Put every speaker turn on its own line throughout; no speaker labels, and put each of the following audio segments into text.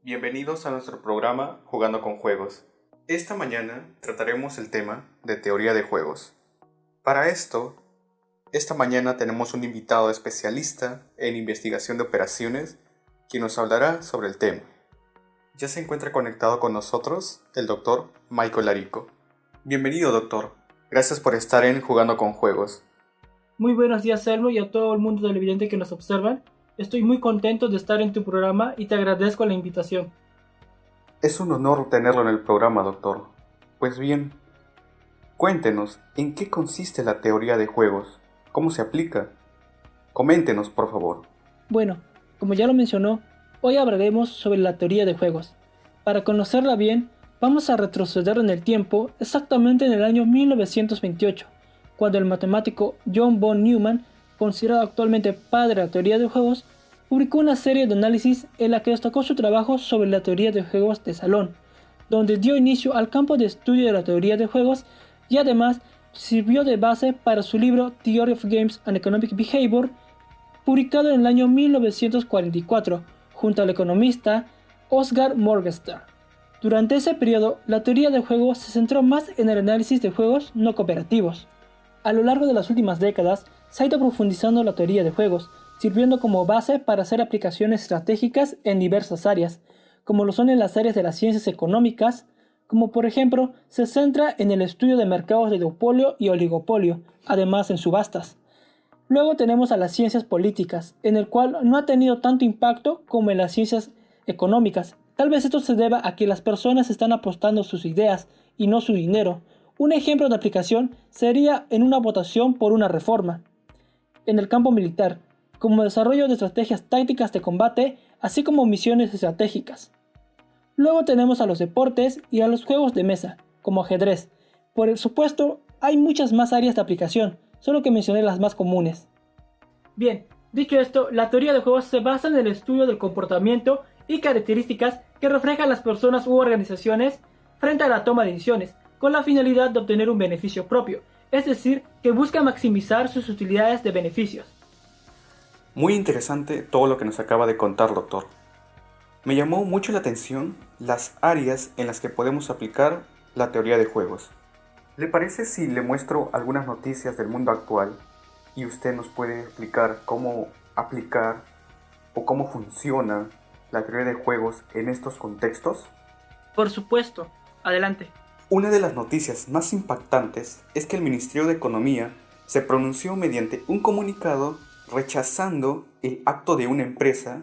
Bienvenidos a nuestro programa Jugando con Juegos. Esta mañana trataremos el tema de teoría de juegos. Para esto, esta mañana tenemos un invitado especialista en investigación de operaciones quien nos hablará sobre el tema. Ya se encuentra conectado con nosotros el doctor Michael Larico. Bienvenido, doctor. Gracias por estar en Jugando con Juegos.
Muy buenos días, Elmo, y a todo el mundo televidente que nos observan. Estoy muy contento de estar en tu programa y te agradezco la invitación.
Es un honor tenerlo en el programa, doctor. Pues bien, cuéntenos, ¿en qué consiste la teoría de juegos? ¿Cómo se aplica? Coméntenos, por favor.
Bueno, como ya lo mencionó, hoy hablaremos sobre la teoría de juegos. Para conocerla bien, vamos a retroceder en el tiempo exactamente en el año 1928, cuando el matemático John von Neumann, considerado actualmente padre de la teoría de juegos, publicó una serie de análisis en la que destacó su trabajo sobre la teoría de juegos de salón, donde dio inicio al campo de estudio de la teoría de juegos y además sirvió de base para su libro Theory of Games and Economic Behavior, publicado en el año 1944, junto al economista Oscar Morgenstern. Durante ese periodo, la teoría de juegos se centró más en el análisis de juegos no cooperativos. A lo largo de las últimas décadas, se ha ido profundizando la teoría de juegos, sirviendo como base para hacer aplicaciones estratégicas en diversas áreas, como lo son en las áreas de las ciencias económicas, como por ejemplo se centra en el estudio de mercados de duopolio y oligopolio, además en subastas. Luego tenemos a las ciencias políticas, en el cual no ha tenido tanto impacto como en las ciencias económicas. Tal vez esto se deba a que las personas están apostando sus ideas y no su dinero. Un ejemplo de aplicación sería en una votación por una reforma. En el campo militar, como desarrollo de estrategias tácticas de combate, así como misiones estratégicas. Luego tenemos a los deportes y a los juegos de mesa, como ajedrez. Por supuesto, hay muchas más áreas de aplicación, solo que mencioné las más comunes. Bien, dicho esto, la teoría de juegos se basa en el estudio del comportamiento y características que reflejan las personas u organizaciones frente a la toma de decisiones, con la finalidad de obtener un beneficio propio, es decir, que busca maximizar sus utilidades de beneficios.
Muy interesante todo lo que nos acaba de contar, doctor. Me llamó mucho la atención las áreas en las que podemos aplicar la teoría de juegos. ¿Le parece si le muestro algunas noticias del mundo actual y usted nos puede explicar cómo aplicar o cómo funciona la teoría de juegos en estos contextos?
Por supuesto, adelante.
Una de las noticias más impactantes es que el Ministerio de Economía se pronunció mediante un comunicado rechazando el acto de una empresa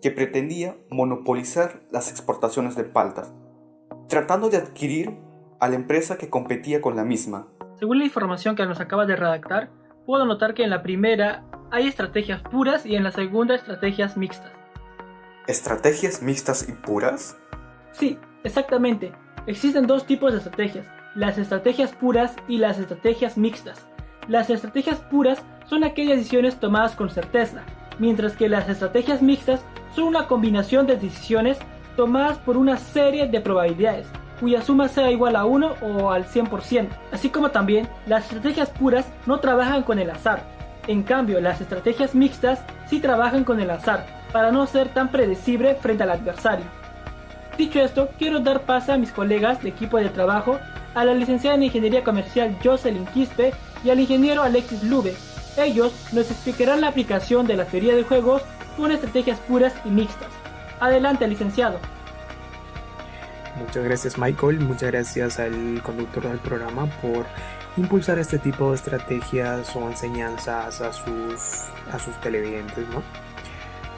que pretendía monopolizar las exportaciones de paltas, tratando de adquirir a la empresa que competía con la misma.
Según la información que nos acaba de redactar, puedo notar que en la primera hay estrategias puras y en la segunda estrategias mixtas.
¿Estrategias mixtas y puras?
Sí, exactamente. Existen dos tipos de estrategias, las estrategias puras y las estrategias mixtas. Las estrategias puras son aquellas decisiones tomadas con certeza, mientras que las estrategias mixtas son una combinación de decisiones tomadas por una serie de probabilidades, cuya suma sea igual a 1 o al 100%, así como también las estrategias puras no trabajan con el azar. En cambio, las estrategias mixtas sí trabajan con el azar, para no ser tan predecible frente al adversario. Dicho esto, quiero dar paso a mis colegas de equipo de trabajo, a la licenciada en Ingeniería Comercial Jocelyn Quispe y al ingeniero Alexis Lube. Ellos nos explicarán la aplicación de la teoría de juegos con estrategias puras y mixtas. Adelante, licenciado.
Muchas gracias, Michael, muchas gracias al conductor del programa por impulsar este tipo de estrategias o enseñanzas a sus televidentes, ¿no?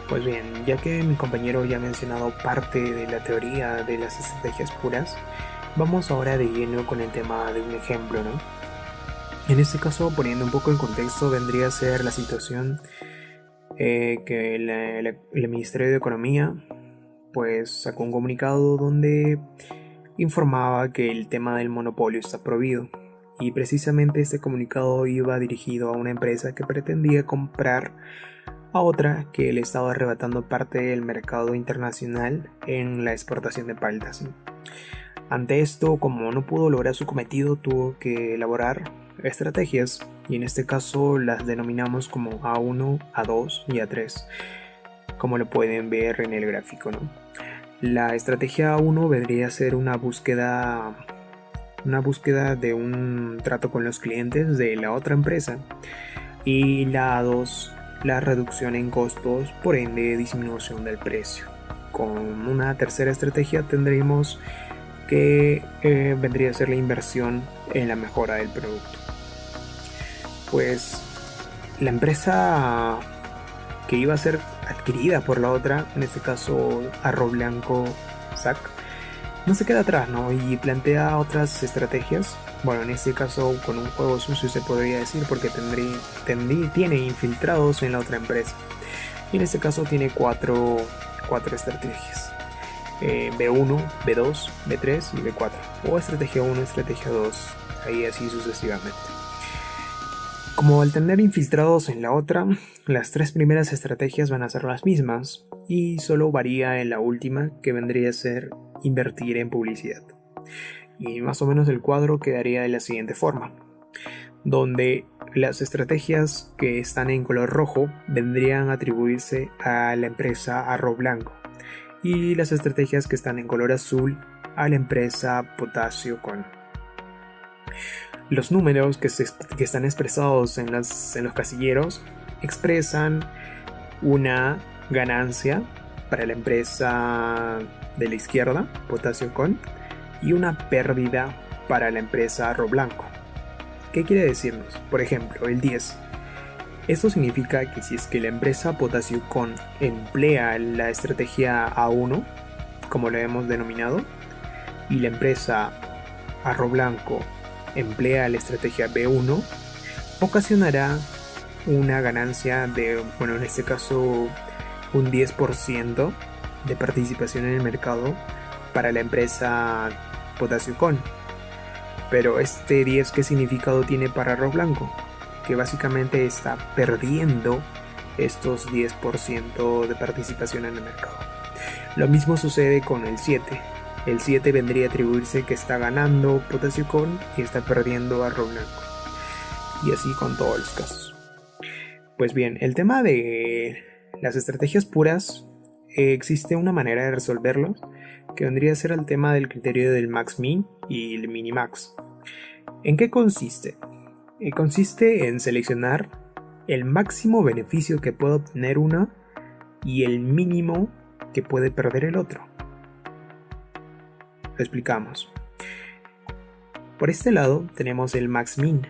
Pues bien, ya que mi compañero ya ha mencionado parte de la teoría de las estrategias puras, vamos ahora de lleno con el tema de un ejemplo, ¿no? En este caso, poniendo un poco en contexto, vendría a ser la situación que el Ministerio de Economía pues sacó un comunicado donde informaba que el tema del monopolio está prohibido, y precisamente este comunicado iba dirigido a una empresa que pretendía comprar a otra que le estaba arrebatando parte del mercado internacional en la exportación de paltas, ¿no? Ante esto, como no pudo lograr su cometido, tuvo que elaborar estrategias, y en este caso las denominamos como A1, A2 y A3, como lo pueden ver en el gráfico, ¿no? La estrategia 1 vendría a ser una búsqueda de un trato con los clientes de la otra empresa, y la 2, la reducción en costos, por ende disminución del precio. Con una tercera estrategia tendríamos que vendría a ser la inversión en la mejora del producto. Pues la empresa que iba a ser adquirida por la otra, en este caso Arroz Blanco SAC, no se queda atrás, ¿no? Y plantea otras estrategias. Bueno, en este caso con un juego sucio se podría decir, porque tiene infiltrados en la otra empresa. Y en este caso tiene cuatro estrategias. B1, B2, B3 y B4. O estrategia 1, estrategia 2, ahí así sucesivamente. Como al tener infiltrados en la otra, las 3 primeras estrategias van a ser las mismas, y solo varía en la última, que vendría a ser invertir en publicidad. Y más o menos el cuadro quedaría de la siguiente forma, donde las estrategias que están en color rojo vendrían a atribuirse a la empresa Arroz Blanco, y las estrategias que están en color azul a la empresa Potasio Con. Los números que están expresados en los casilleros expresan una ganancia para la empresa de la izquierda, Potasio Con, y una pérdida para la empresa Arroz Blanco. ¿Qué quiere decirnos? Por ejemplo, el 10. Esto significa que si es que la empresa Potasio Con emplea la estrategia A1, como lo hemos denominado, y la empresa Arroz Blanco emplea la estrategia B1, ocasionará una ganancia de, bueno, en este caso un 10% de participación en el mercado para la empresa Potasio Con. Pero este 10, ¿qué significado tiene para Arroz Blanco? Que básicamente está perdiendo estos 10% de participación en el mercado. Lo mismo sucede con el 7. El 7 vendría a atribuirse que está ganando Potasio Con y está perdiendo Arroz Blanco. Y así con todos los casos. Pues bien, el tema de las estrategias puras, existe una manera de resolverlos, que vendría a ser el tema del criterio del max-min y el minimax. ¿En qué consiste? Consiste en seleccionar el máximo beneficio que puede obtener uno y el mínimo que puede perder el otro. Lo explicamos. Por este lado tenemos el max-min,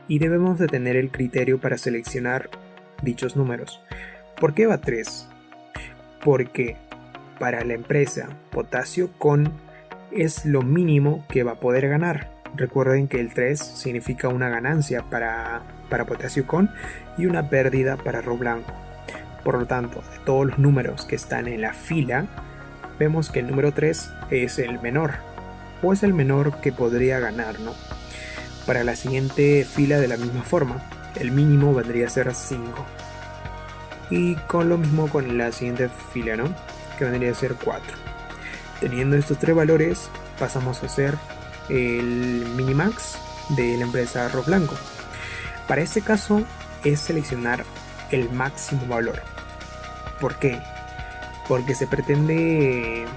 y debemos de tener el criterio para seleccionar dichos números. ¿Por qué va 3? Porque para la empresa Potasio Con es lo mínimo que va a poder ganar. Recuerden que el 3 significa una ganancia para Potasio Con y una pérdida para Arroz Blanco. Por lo tanto, de todos los números que están en la fila, vemos que el número 3 es el menor, o es el menor que podría ganar, ¿no? Para la siguiente fila de la misma forma, el mínimo vendría a ser 5. Y con lo mismo con la siguiente fila, ¿no? Que vendría a ser 4. Teniendo estos 3 valores, pasamos a hacer el minimax de la empresa Arroz Blanco. Para este caso es seleccionar el máximo valor. ¿Por qué? Porque se pretende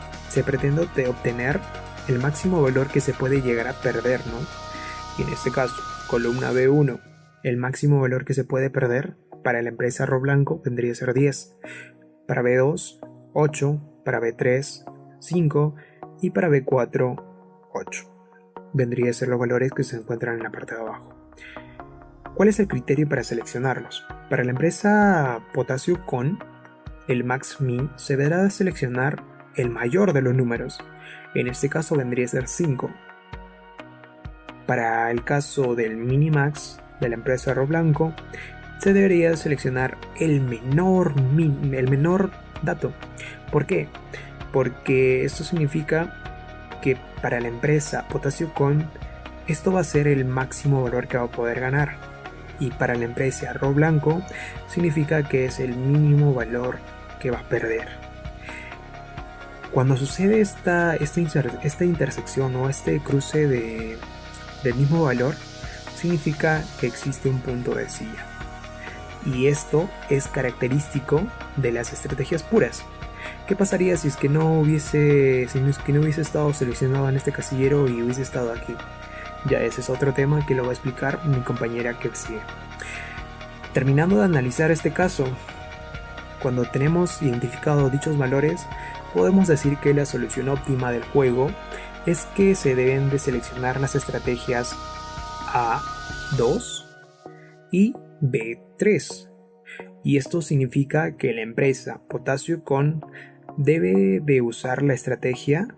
obtener el máximo valor que se puede llegar a perder, ¿no? Y en este caso, columna B1, el máximo valor que se puede perder para la empresa Arroz Blanco vendría a ser 10. Para B2, 8. Para B3, 5. Y para B4, 8. Vendría a ser los valores que se encuentran en la parte de abajo. ¿Cuál es el criterio para seleccionarlos? Para la empresa Potasio Con, el max-min se deberá seleccionar el mayor de los números. En este caso vendría a ser 5. Para el caso del minimax de la empresa Arroz Blanco, se debería seleccionar el menor dato. ¿Por qué? Porque esto significa que para la empresa Potasio Con, esto va a ser el máximo valor que va a poder ganar. Y para la empresa Arroz Blanco, significa que es el mínimo valor que va a perder. Cuando sucede esta intersección o este cruce del mismo valor, significa que existe un punto de silla. Y esto es característico de las estrategias puras. ¿Qué pasaría si es que no hubiese estado seleccionado en este casillero y hubiese estado aquí? Ya ese es otro tema que lo va a explicar mi compañera que sigue. Terminando de analizar este caso, cuando tenemos identificado dichos valores, podemos decir que la solución óptima del juego es que se deben de seleccionar las estrategias A2 y B3. Y esto significa que la empresa PotassioCon debe de usar la estrategia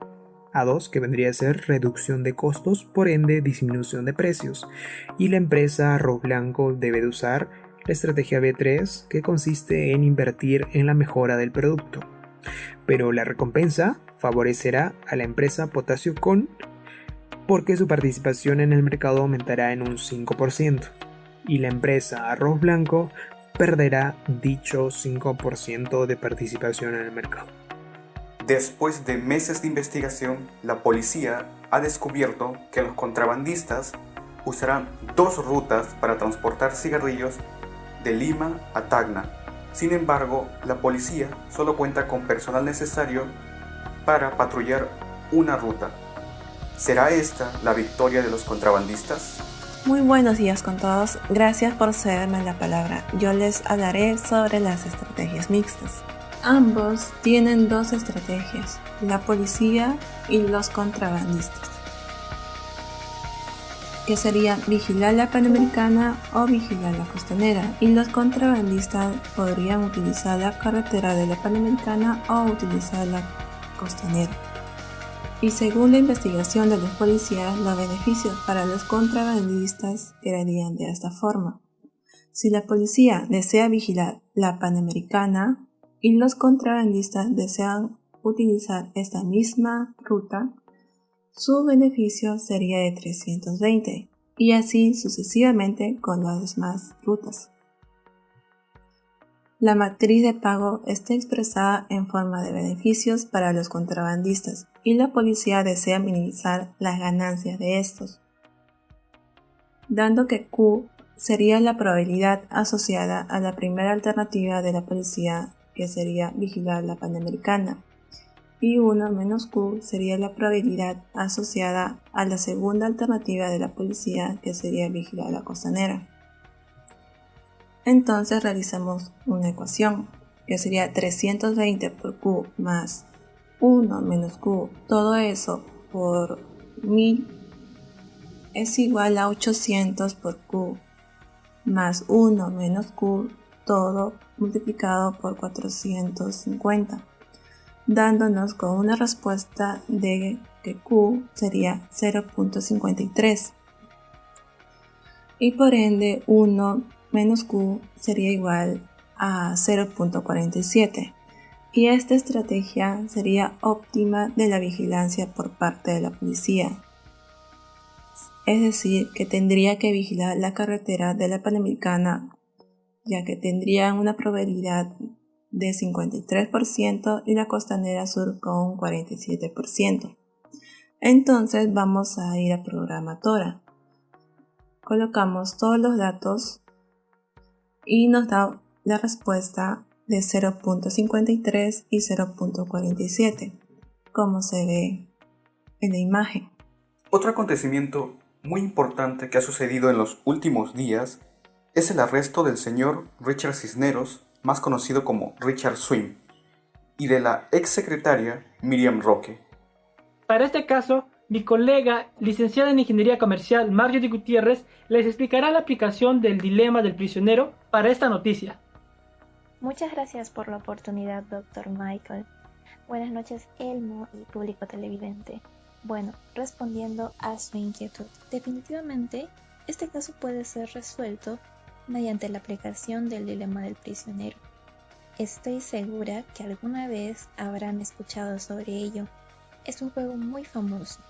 A2, que vendría a ser reducción de costos, por ende disminución de precios. Y la empresa Arroz Blanco debe de usar la estrategia B3, que consiste en invertir en la mejora del producto. Pero la recompensa favorecerá a la empresa PotassioCon porque su participación en el mercado aumentará en un 5%. Y la empresa Arroz Blanco perderá dicho 5% de participación en el mercado.
Después de meses de investigación, la policía ha descubierto que los contrabandistas usarán 2 rutas para transportar cigarrillos de Lima a Tacna. Sin embargo, la policía solo cuenta con personal necesario para patrullar una ruta. ¿Será esta la victoria de los contrabandistas?
Muy buenos días con todos, gracias por cederme la palabra. Yo les hablaré sobre las estrategias mixtas. Ambos tienen 2 estrategias, la policía y los contrabandistas, que serían vigilar la Panamericana o vigilar la costanera, y los contrabandistas podrían utilizar la carretera de la Panamericana o utilizar la costanera. Y según la investigación de los policías, los beneficios para los contrabandistas quedarían de esta forma. Si la policía desea vigilar la Panamericana y los contrabandistas desean utilizar esta misma ruta, su beneficio sería de 320, y así sucesivamente con las demás rutas. La matriz de pago está expresada en forma de beneficios para los contrabandistas y la policía desea minimizar las ganancias de estos, dando que Q sería la probabilidad asociada a la primera alternativa de la policía, que sería vigilar la Panamericana, y 1 menos Q sería la probabilidad asociada a la segunda alternativa de la policía, que sería vigilar la costanera. Entonces realizamos una ecuación, que sería 320 por Q más 1 menos Q, todo eso por 1000 es igual a 800 por Q más 1 menos Q, todo multiplicado por 450, dándonos con una respuesta de que Q sería 0.53, y por ende 1 menos Q sería igual a 0.47, y esta estrategia sería óptima de la vigilancia por parte de la policía. Es decir, que tendría que vigilar la carretera de la Panamericana, ya que tendrían una probabilidad de 53% y la costanera sur con un 47%. Entonces vamos a ir a programa Tora. Colocamos todos los datos y nos da la respuesta de 0.53 y 0.47, como se ve en la imagen.
Otro acontecimiento muy importante que ha sucedido en los últimos días es el arresto del señor Richard Cisneros, más conocido como Richard Swing, y de la ex secretaria Miriam Roque.
Para este caso, mi colega, licenciada en Ingeniería Comercial, Marjorie Gutiérrez, les explicará la aplicación del dilema del prisionero para esta noticia.
Muchas gracias por la oportunidad, Dr. Michael. Buenas noches, Elmo y público televidente. Bueno, respondiendo a su inquietud, definitivamente este caso puede ser resuelto mediante la aplicación del dilema del prisionero. Estoy segura que alguna vez habrán escuchado sobre ello. Es un juego muy famoso.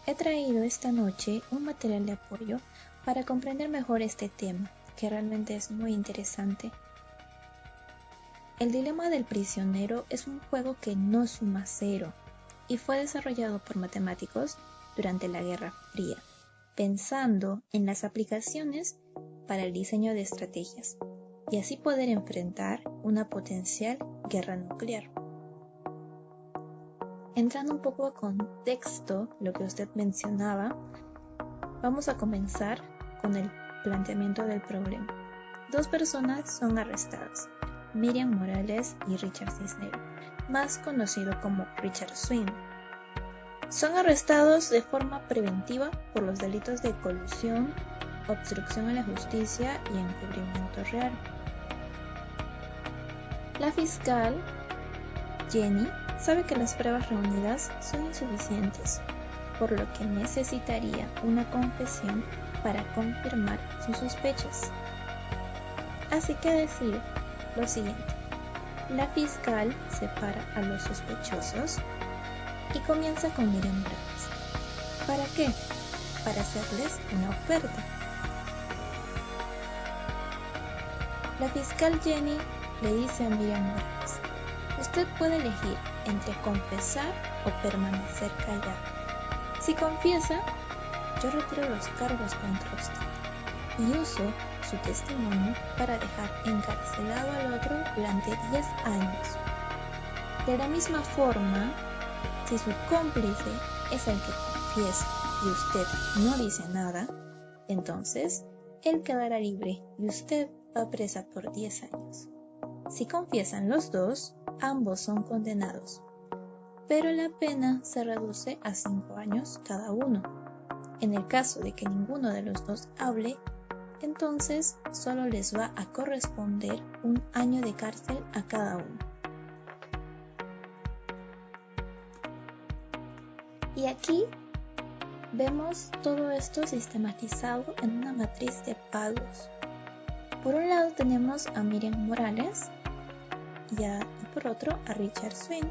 He traído esta noche un material de apoyo para comprender mejor este tema, que realmente es muy interesante. El dilema del prisionero es un juego que no suma 0 y fue desarrollado por matemáticos durante la Guerra Fría, pensando en las aplicaciones para el diseño de estrategias y así poder enfrentar una potencial guerra nuclear. Entrando un poco a contexto, lo que usted mencionaba, vamos a comenzar con el planteamiento del problema. 2 personas son arrestadas, Miriam Morales y Richard Cisneros, más conocido como Richard Swing. Son arrestados de forma preventiva por los delitos de colusión, obstrucción a la justicia y encubrimiento real. La fiscal, Jenny, sabe que las pruebas reunidas son insuficientes, por lo que necesitaría una confesión para confirmar sus sospechas. Así que decide lo siguiente: la fiscal separa a los sospechosos y comienza con Miriam Morales. ¿Para qué? Para hacerles una oferta. La fiscal Jenny le dice a Miriam Morales: usted puede elegir entre confesar o permanecer callada. Si confiesa, yo retiro los cargos contra usted y uso su testimonio para dejar encarcelado al otro durante 10 años. De la misma forma, si su cómplice es el que confiesa y usted no dice nada, entonces él quedará libre y usted va presa por 10 años. Si confiesan los dos, ambos son condenados, pero la pena se reduce a 5 años cada uno. En el caso de que ninguno de los dos hable, entonces solo les va a corresponder 1 año de cárcel a cada uno. Y aquí vemos todo esto sistematizado en una matriz de pagos. Por un lado tenemos a Miriam Morales y por otro a Richard Swing.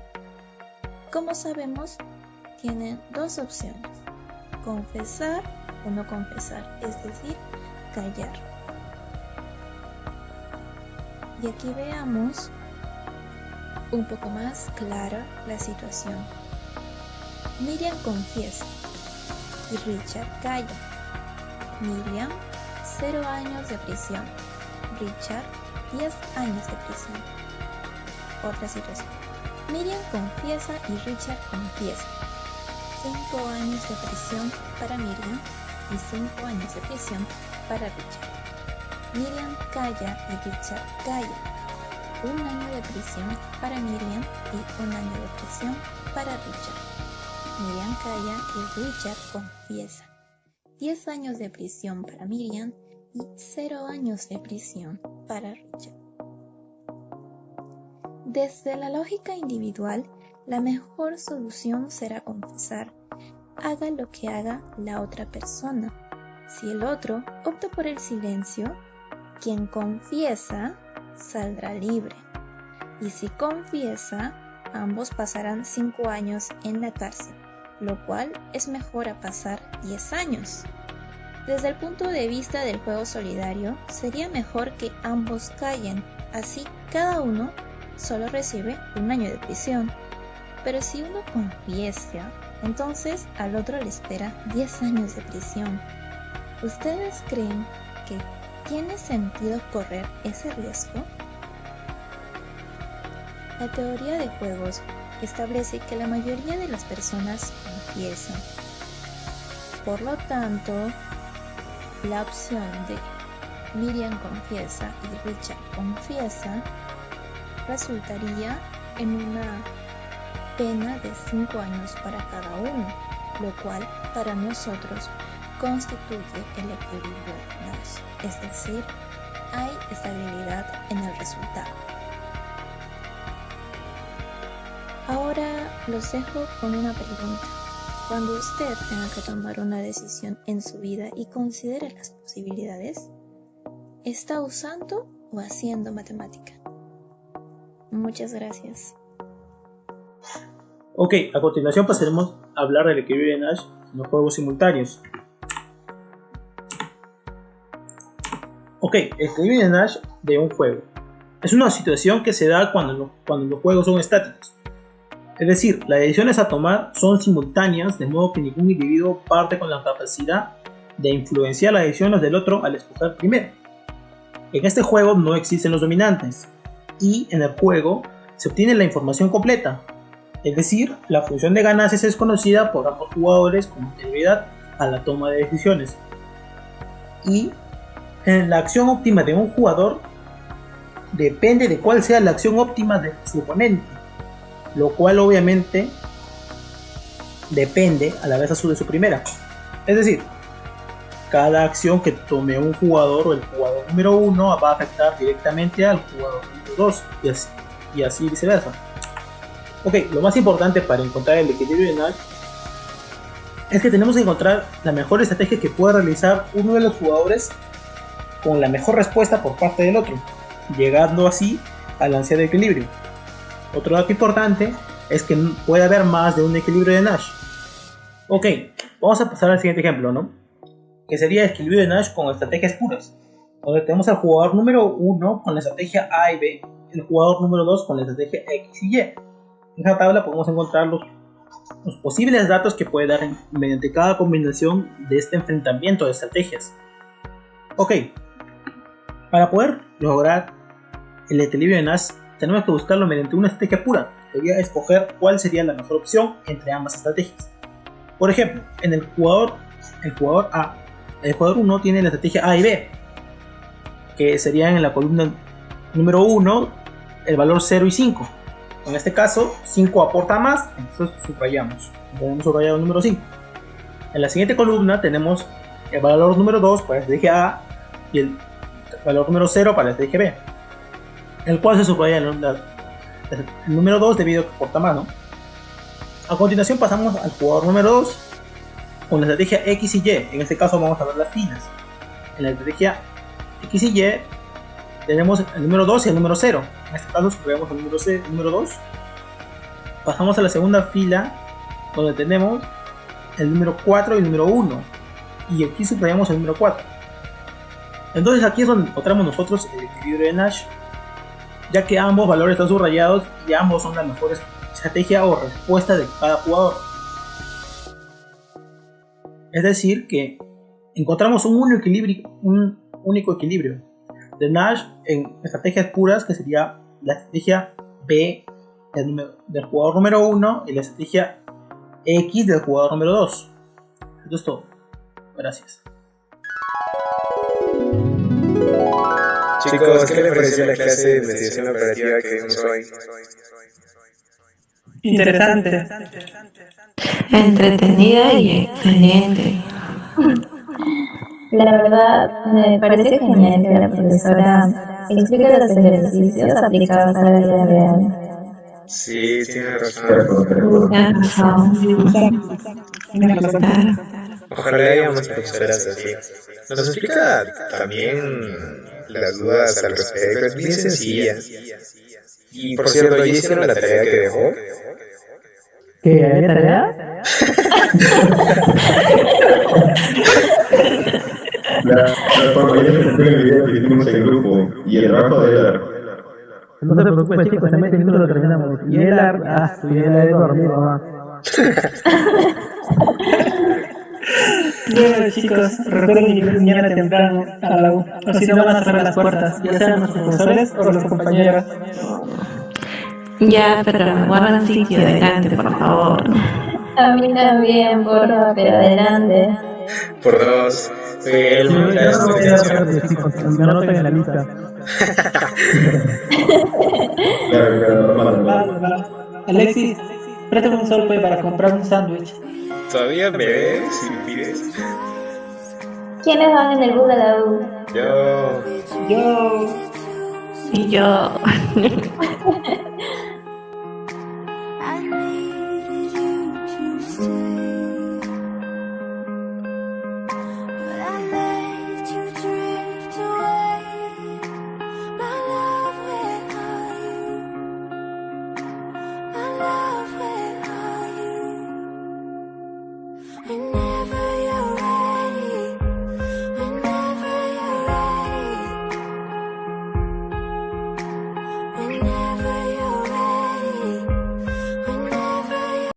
Como sabemos, tienen 2 opciones: confesar o no confesar, es decir, callar. Y aquí veamos un poco más clara la situación. Miriam confiesa y Richard calla. Miriam, 0 años de prisión. Richard, 10 años de prisión. Otra situación. Miriam confiesa y Richard confiesa. 5 años de prisión para Miriam y 5 años de prisión para Richard. Miriam calla y Richard calla. 1 año de prisión para Miriam y 1 año de prisión para Richard. Miriam calla y Richard confiesa. 10 años de prisión para Miriam y 0 años de prisión para Richard. Desde la lógica individual, la mejor solución será confesar, haga lo que haga la otra persona. Si el otro opta por el silencio, quien confiesa saldrá libre. Y si confiesa, ambos pasarán 5 años en la cárcel, lo cual es mejor a pasar 10 años. Desde el punto de vista del juego solidario, sería mejor que ambos callen, así cada uno solo recibe 1 año de prisión. Pero si uno confiesa, entonces al otro le espera 10 años de prisión. ¿Ustedes creen que tiene sentido correr ese riesgo? La teoría de juegos establece que la mayoría de las personas confiesan. Por lo tanto, la opción de Miriam confiesa y Richard confiesa resultaría en una pena de 5 años para cada uno, lo cual para nosotros constituye el equilibrio de Nash, es decir, hay estabilidad en el resultado. Ahora los dejo con una pregunta. Cuando usted tenga que tomar una decisión en su vida y considere las posibilidades, ¿está usando o haciendo matemática? Muchas gracias.
Ok, a continuación pasaremos a hablar del equilibrio de Nash en los juegos simultáneos. Ok, el equilibrio de Nash de un juego es una situación que se da cuando los juegos son estáticos. Es decir, las decisiones a tomar son simultáneas, de modo que ningún individuo parte con la capacidad de influenciar las decisiones del otro al escoger primero. En este juego no existen los dominantes, y en el juego se obtiene la información completa. Es decir, la función de ganancias es conocida por ambos jugadores con anterioridad a la toma de decisiones. Y la acción óptima de un jugador depende de cuál sea la acción óptima de su oponente, lo cual obviamente depende a la vez de su primera. Es decir, cada acción que tome un jugador o el jugador número 1 va a afectar directamente al jugador número 2 y así viceversa. Ok, lo más importante para encontrar el equilibrio de Nash es que tenemos que encontrar la mejor estrategia que pueda realizar uno de los jugadores con la mejor respuesta por parte del otro, llegando así al ansiado equilibrio. Otro dato importante es que puede haber más de un equilibrio de Nash. Ok, vamos a pasar al siguiente ejemplo, ¿no? Que sería el equilibrio de Nash con estrategias puras, donde tenemos al jugador número 1 con la estrategia A y B, el jugador número 2 con la estrategia X y Y. En esta tabla podemos encontrar los posibles datos que puede dar mediante cada combinación de este enfrentamiento de estrategias. Ok, para poder lograr el equilibrio de Nash tenemos que buscarlo mediante una estrategia pura. Sería escoger cuál sería la mejor opción entre ambas estrategias. Por ejemplo, en el jugador A, el jugador 1 tiene la estrategia A y B, que serían en la columna número 1 el valor 0 y 5. En este caso, 5 aporta más, entonces subrayamos. Tenemos subrayado el número 5. En la siguiente columna tenemos el valor número 2 para la estrategia A y el valor número 0 para la estrategia B, el cual se subraya el número 2 debido a que aporta más, ¿no? A continuación pasamos al jugador número 2 con la estrategia X y Y. En este caso vamos a ver las filas. En la estrategia X y Y tenemos el número 2 y el número 0. En este caso subrayamos el número 2. Pasamos a la segunda fila donde tenemos el número 4 y el número 1. Y aquí subrayamos el número 4. Entonces aquí es donde encontramos nosotros el equilibrio de Nash, ya que ambos valores están subrayados y ambos son la mejor estrategia o respuesta de cada jugador. Es decir, que encontramos un único equilibrio de Nash en estrategias puras, que sería la estrategia B del jugador número 1 y la estrategia X del jugador número 2. Esto es todo. Gracias.
Chicos, ¿qué les pareció la clase de investigación operativa que vimos hoy?
Interesante.
Entretenida y excelente.
La verdad, me parece genial que la profesora explique los ejercicios aplicados a la vida real.
Sí, tiene razón.
Tienes razón.
Ojalá haya más profesoras así. Nos explica también las dudas al respecto, es bien sencilla. Y por cierto, ¿ya hicieron la tarea que dejó?
¿Qué? ¿Hay tarea?
La forma ya se el video que hicimos en grupo y el trabajo de Elar.
No se preocupen, chicos, también minutos lo terminamos. Y Elar, es dormido, mamá. Bueno, chicos, recuerden que mañana temprano a la U, o si no van a cerrar las puertas, ya sean los profesores o los compañeros.
Ya, pero me guardan sitio adelante, por favor.
A mí también, porfa, pero adelante.
Por dos.
Me anotan en la lista. Alexis, préstame un sol para comprar un sándwich.
¿Todavía me ves si me pides?
¿Quiénes van en el bus de la U?
Yo.
Yo.
Y yo.